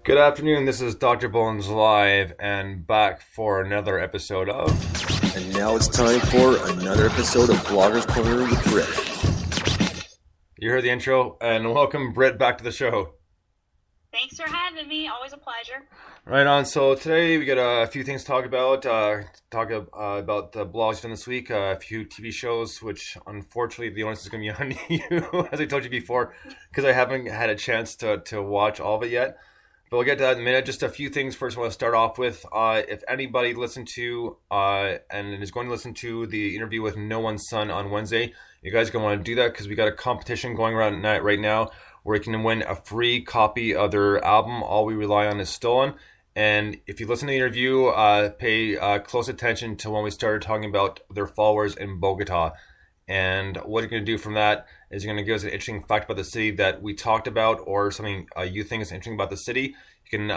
Good afternoon, this is Dr. Bones Live and back for another episode of... And now it's time for another episode of Blogger's Corner with Britt. You heard the intro, and welcome Britt back to the show. Thanks for having me, always a pleasure. Right on, so today we got a few things to talk about. About the blogs from this week, a few TV shows, which unfortunately the onus is going to be on you, as I told you before, because I haven't had a chance to watch all of it yet. But we'll get to that in a minute. Just a few things first I want to start off with. If anybody listened to and is going to listen to the interview with No One's Son on Wednesday, you guys are going to want to do that because we got a competition going around right now where you can win a free copy of their album, All We Rely On Is Stolen. And if you listen to the interview, pay close attention to when we started talking about their followers in Bogota. And what you're going to do from that is you're going to give us an interesting fact about the city that we talked about, or something you think is interesting about the city. You can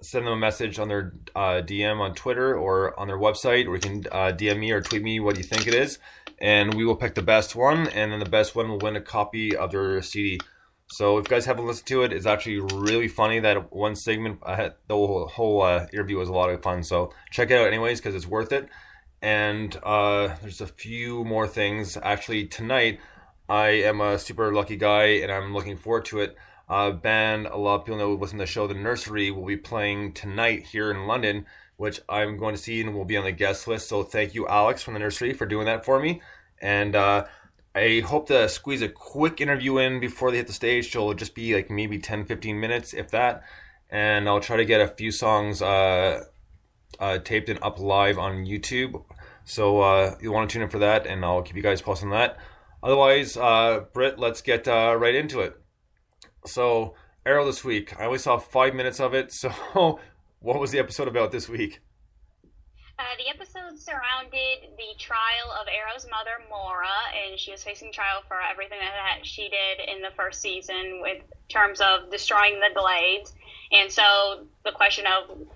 send them a message on their DM on Twitter or on their website, or you can DM me or tweet me what you think it is. And we will pick the best one, and then the best one will win a copy of their CD. So if you guys haven't listened to it, it's actually really funny. That one segment, the whole interview was a lot of fun. So check it out anyways, because it's worth it. And there's a few more things. Actually, tonight, I am a super lucky guy, and I'm looking forward to it. A band a lot of people know who listen to the show, The Nursery, will be playing tonight here in London, which I'm going to see and will be on the guest list. So thank you, Alex, from The Nursery, for doing that for me. And I hope to squeeze a quick interview in before they hit the stage. So it'll just be like maybe 10-15 minutes, if that. And I'll try to get a few songs taped and up live on YouTube. So you'll want to tune in for that, and I'll keep you guys posted on that. Otherwise, Britt, let's get right into it. So, Arrow this week. I only saw 5 minutes of it, so what was the episode about this week? The episode surrounded the trial of Arrow's mother, Mora, and she was facing trial for everything that she did in the first season with terms of destroying the Glades. And so the question of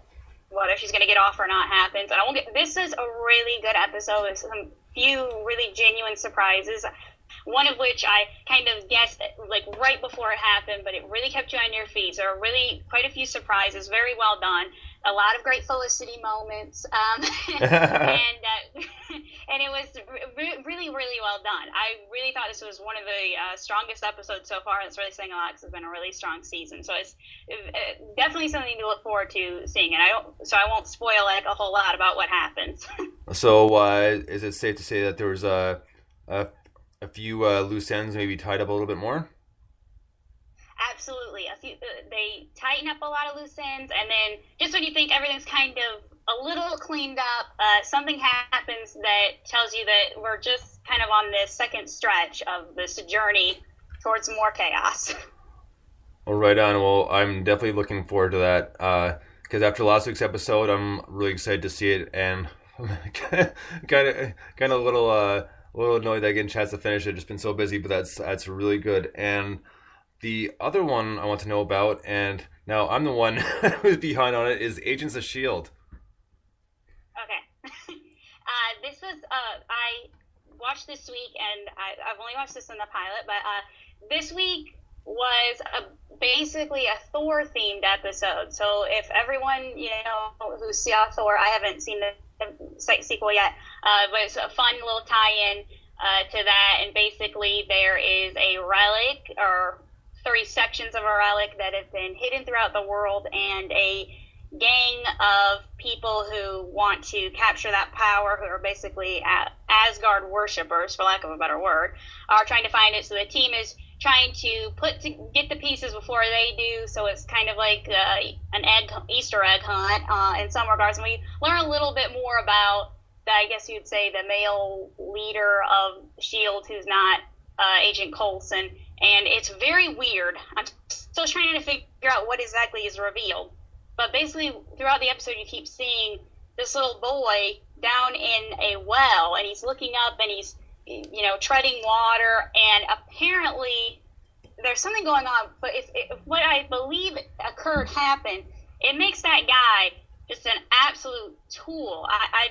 whether she's going to get off or not happens. And this is a really good episode with some few really genuine surprises. One of which I kind of guessed like right before it happened, but it really kept you on your feet. So really quite a few surprises, very well done. A lot of great Felicity moments, and it was really, really well done. I really thought this was one of the strongest episodes so far. It's really saying a lot because it's been a really strong season. So it's definitely something to look forward to seeing. And I won't spoil like a whole lot about what happens. So is it safe to say that there was a few loose ends maybe tied up a little bit more? Absolutely. They tighten up a lot of loose ends, and then just when you think everything's kind of a little cleaned up, something happens that tells you that we're just kind of on this second stretch of this journey towards more chaos. Well, right on. Well, I'm definitely looking forward to that, because after last week's episode, I'm really excited to see it, and kind of a little annoyed that I didn't chance to finish it. Just been so busy, but that's really good. And the other one I want to know about, and now I'm the one who's behind on it, is Agents of S.H.I.E.L.D. Okay. This was, I watched this week, and I've only watched this in the pilot, but this week was basically a Thor-themed episode. So if everyone, who saw Thor, I haven't seen the sequel yet, but it's a fun little tie-in to that, and basically there is a relic, or 3 sections of a relic that have been hidden throughout the world, and a gang of people who want to capture that power, who are basically Asgard worshippers, for lack of a better word, are trying to find it. So the team is trying to get the pieces before they do, so it's kind of like an Easter egg hunt in some regards. And we learn a little bit more about, I guess you'd say, the male leader of S.H.I.E.L.D., who's not Agent Coulson. And it's very weird. I'm still trying to figure out what exactly is revealed. But basically, throughout the episode, you keep seeing this little boy down in a well, and he's looking up, and he's, treading water, and apparently there's something going on. But if what I believe occurred happened, it makes that guy just an absolute tool. I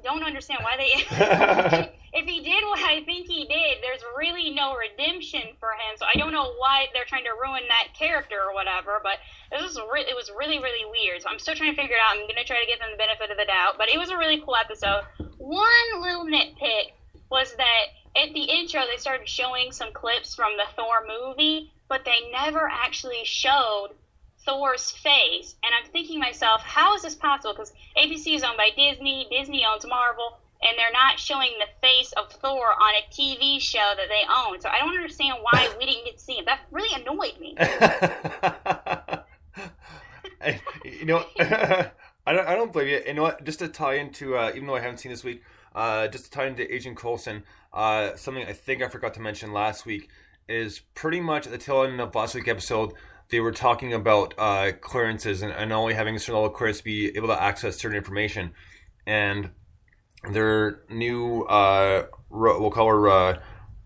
don't understand why they... If he did what I think he did, there's really no redemption for him. So I don't know why they're trying to ruin that character or whatever, but it was really, really weird. So I'm still trying to figure it out. I'm going to try to give them the benefit of the doubt. But it was a really cool episode. One little nitpick was that at the intro, they started showing some clips from the Thor movie, but they never actually showed Thor's face. And I'm thinking to myself, how is this possible? Because ABC is owned by Disney, Disney owns Marvel, and they're not showing the face of Thor on a TV show that they own. So I don't understand why we didn't get to see him. That really annoyed me. I don't blame you. You know what? Just to tie into, even though I haven't seen this week, just to tie into Agent Coulson, something I think I forgot to mention last week is pretty much at the tail end of last week's episode, they were talking about clearances and only having a certain level of clearance to be able to access certain information. And their new, we'll call her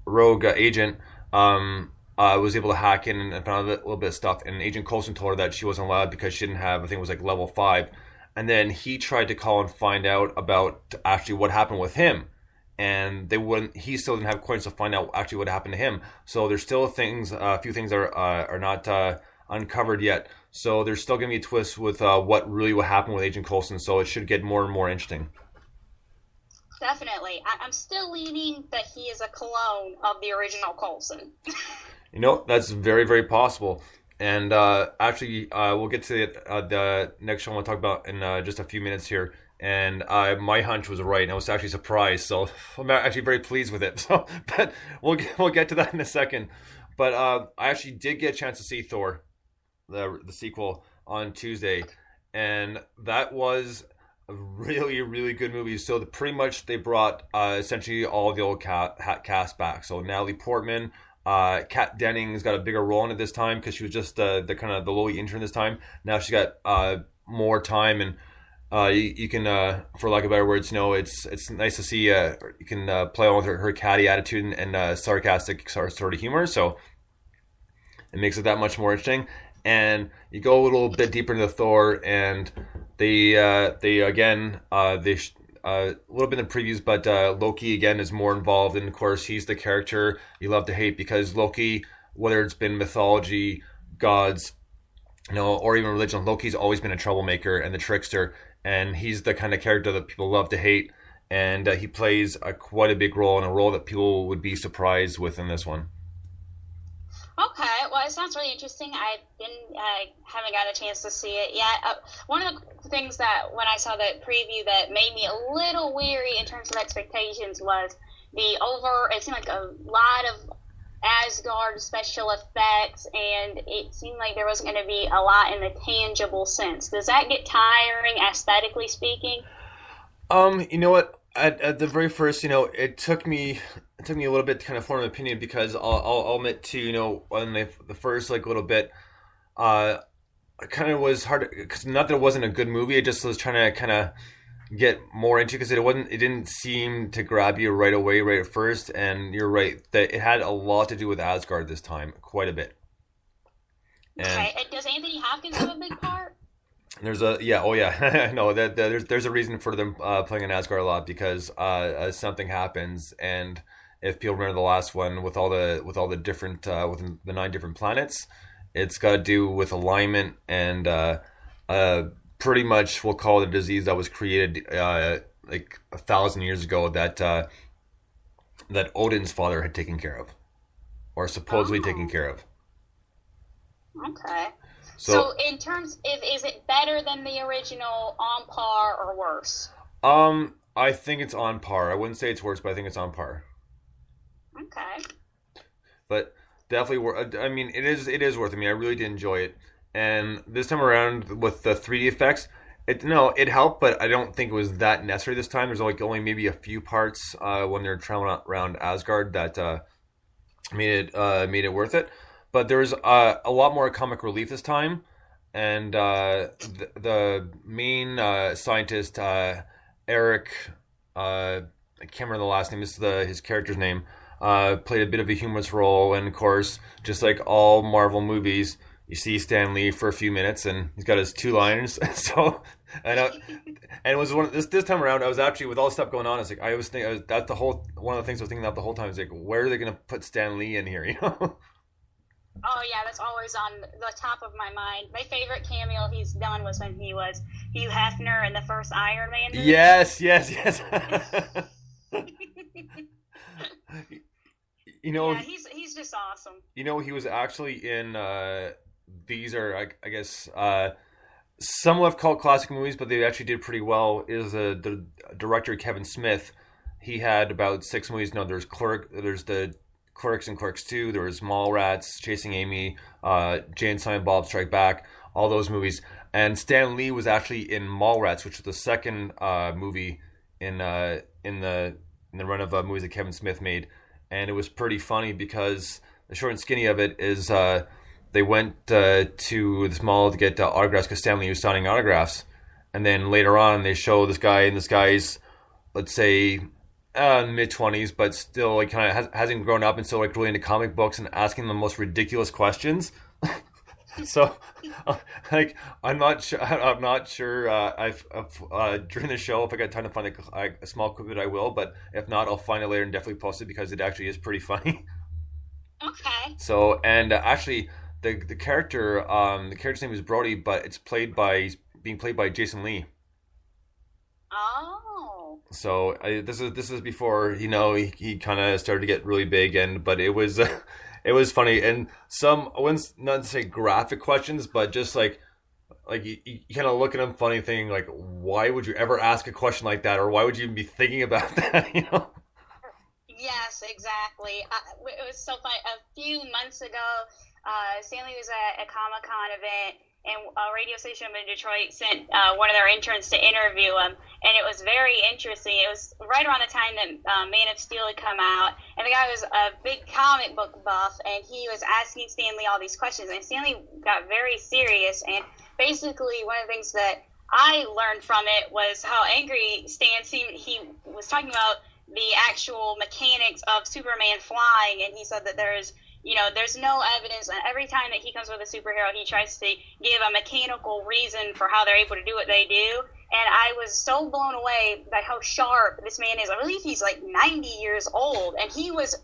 rogue agent, was able to hack in and found a little bit of stuff. And Agent Coulson told her that she wasn't allowed because she didn't have, I think it was like level 5. And then he tried to call and find out about actually what happened with him. And they wouldn't. He still didn't have coins to find out actually what happened to him. So there's still things, a few things that are not uncovered yet. So there's still going to be a twist with what really will happen with Agent Coulson. So it should get more and more interesting. Definitely. I'm still leaning that he is a clone of the original Coulson. That's very, very possible. And actually, we'll get to the next show I want to talk about in just a few minutes here. And my hunch was right, and I was actually surprised. So I'm actually very pleased with it. So, but we'll get to that in a second. But I actually did get a chance to see Thor, the sequel, on Tuesday, and that was a really, really good movie. So pretty much they brought essentially all the old cast back. So Natalie Portman, Kat Dennings got a bigger role in it this time because she was just the kind of the lowly intern this time. Now she got more time, and you can, for lack of better words, it's nice to see you can play on with her catty attitude and sarcastic sort of humor. So it makes it that much more interesting. And you go a little bit deeper into Thor, and they again a little bit in the previews, but Loki again is more involved, and of course he's the character you love to hate because Loki, whether it's been mythology, gods, or even religion, Loki's always been a troublemaker and the trickster, and he's the kind of character that people love to hate, and he plays quite a big role, and a role that people would be surprised with in this one. Okay, well, it sounds really interesting. I haven't got a chance to see it yet. One of the things that when I saw the preview that made me a little weary in terms of expectations was it seemed like a lot of Asgard special effects, and it seemed like there was going to be a lot in the tangible sense. Does that get tiring, aesthetically speaking? You know what? At the very first, it took me a little bit to kind of form an opinion because I'll admit to, on the first little bit, it kind of was hard because not that it wasn't a good movie, I just was trying to kind of get more into because it didn't seem to grab you right away, right at first. And you're right that it had a lot to do with Asgard this time, quite a bit. Okay, and does Anthony Hopkins have a big part? There's no, there's a reason for them playing in Asgard a lot because something happens, and if people remember the last one with all the different with the 9 different planets, it's got to do with alignment and pretty much we'll call it a disease that was created like 1,000 years ago that Odin's father had taken care of, or supposedly taken care of. Okay. So in terms of, is it better than the original, on par, or worse? I think it's on par. I wouldn't say it's worse, but I think it's on par. Okay. But definitely worth. I mean, it is worth it. I mean, I really did enjoy it. And this time around with the 3D effects, it helped, but I don't think it was that necessary this time. There's only maybe a few parts when they're traveling around Asgard that made it worth it. But there's a lot more comic relief this time, and the main scientist, Eric, I can't remember the last name. This is his character's name. Played a bit of a humorous role, and of course, just like all Marvel movies, you see Stan Lee for a few minutes, and he's got his 2 lines. So, and it was this time around. I was actually, with all the stuff going on, I was thinking that's one of the things I was thinking about the whole time. Is like, where are they going to put Stan Lee in here? Oh yeah, that's always on the top of my mind. My favorite cameo he's done was when he was Hugh Hefner in the first Iron Man movie. Yes, yes, yes. Yeah, he's just awesome. He was actually in these are I guess some of cult classic movies, but they actually did pretty well. Is the director Kevin Smith? He had about 6 movies. No, there's the Clerks and Clerks 2. There was Mallrats, Chasing Amy, Jay and Silent Bob Strike Back. All those movies. And Stan Lee was actually in Mallrats, which was the second movie in the run of movies that Kevin Smith made. And it was pretty funny because the short and skinny of it is they went to this mall to get autographs because Stan Lee was signing autographs. And then later on, they show this guy, and this guy's, let's say, mid-20s, but still like kind of hasn't grown up and still like really into comic books and asking the most ridiculous questions. So, like, I'm not sure. I've during the show, if I got time to find a small clip, I will. But if not, I'll find it later and definitely post it because it actually is pretty funny. Okay. So, and actually, the character's name is Brody, but it's being played by Jason Lee. Oh. So this is before he kind of started to get really big, but it was. It was funny, and I wouldn't not say graphic questions, but just like you kind of look at him funny, thinking like, why would you ever ask a question like that, or why would you even be thinking about that? Yes, exactly. It was so funny. A few months ago, Stanley was at a Comic-Con event, and a radio station in Detroit sent one of their interns to interview him, and it was very interesting. It was right around the time that Man of Steel had come out, and the guy was a big comic book buff, and he was asking Stanley all these questions, and Stanley got very serious, and basically one of the things that I learned from it was how angry Stan seemed. He was talking about the actual mechanics of Superman flying, and he said that there's no evidence, and every time that he comes with a superhero, he tries to give a mechanical reason for how they're able to do what they do, and I was so blown away by how sharp this man is. I believe he's like 90 years old, and he was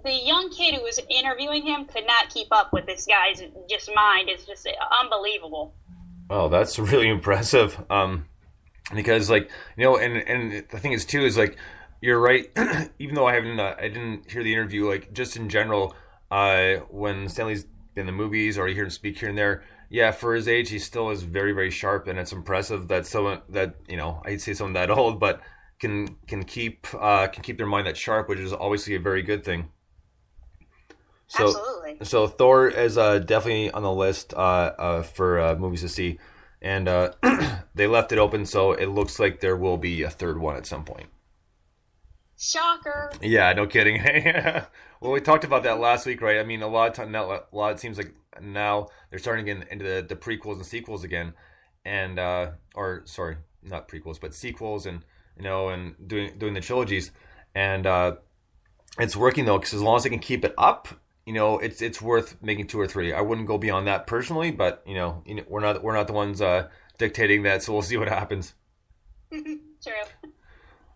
the young kid who was interviewing him could not keep up with this guy's just mind. It's just unbelievable. Oh, that's really impressive. Because and the thing is too is like, you're right. Even though I didn't hear the interview. Like just in general, when Stanley's in the movies or you hear him speak here and there, yeah, for his age, he still is very, very sharp, and it's impressive that someone that I'd say someone that old, but can keep their mind that sharp, which is obviously a very good thing. So, absolutely. So Thor is definitely on the list for movies to see, and they left it open, so it looks like there will be a third one at some point. Shocker. Yeah, no kidding. Well, we talked about that last week, right? I mean, it seems like now they're starting to get into the prequels and sequels again, and or sorry, not prequels, but sequels, and and doing the trilogies, and it's working though, because as long as they can keep it up, it's worth making 2 or 3. I wouldn't go beyond that personally, but we're not the ones dictating that, so we'll see what happens. True.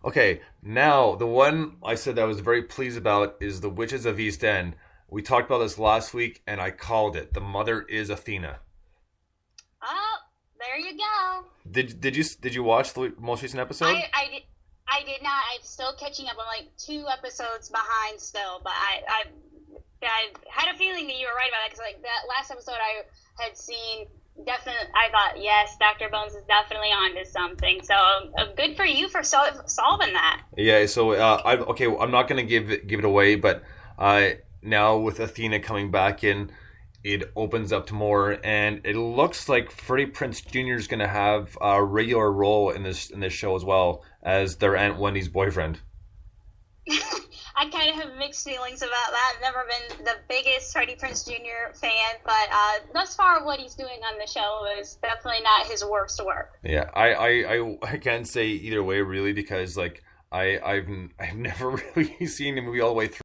Okay, now the one I said that I was very pleased about is The Witches of East End. We talked about this last week, and I called it. The mother is Athena. Oh, there you go. Did you watch the most recent episode? I did not. I'm still catching up. I'm like 2 episodes behind still, but I had a feeling that you were right about that, because like that last episode I had seen. Definitely, I thought, yes, Dr. Bones is definitely onto something. So good for you for solving that. Yeah. So I'm not gonna give it away, but now with Athena coming back in, it opens up to more, and it looks like Freddie Prinze Jr. is gonna have a regular role in this show as well as their Aunt Wendy's boyfriend. I kind of have mixed feelings about that. I've never been the biggest Freddie Prinze Jr. fan, but thus far what he's doing on the show is definitely not his worst work. Yeah, I can't say either way really, because like I've never really seen the movie all the way through.